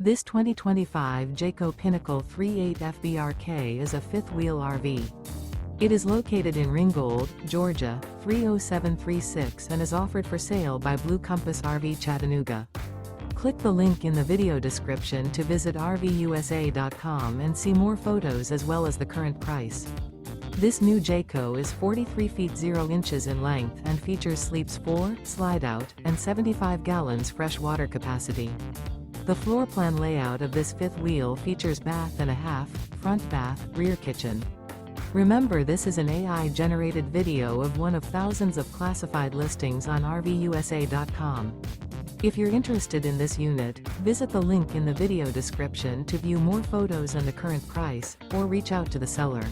This 2025 Jayco Pinnacle 38 FBRK is a fifth-wheel RV. It is located in Ringgold, Georgia, 30736 and is offered for sale by Blue Compass RV Chattanooga. Click the link in the video description to visit RVUSA.com and see more photos as well as the current price. This new Jayco is 43 feet 0 inches in length and features sleeps 4, slide-out, and 75 gallons fresh water capacity. The floor plan layout of this fifth wheel features bath and a half, front bath, rear kitchen. Remember, this is an AI-generated video of one of thousands of classified listings on RVUSA.com. If you're interested in this unit, visit the link in the video description to view more photos and the current price, or reach out to the seller.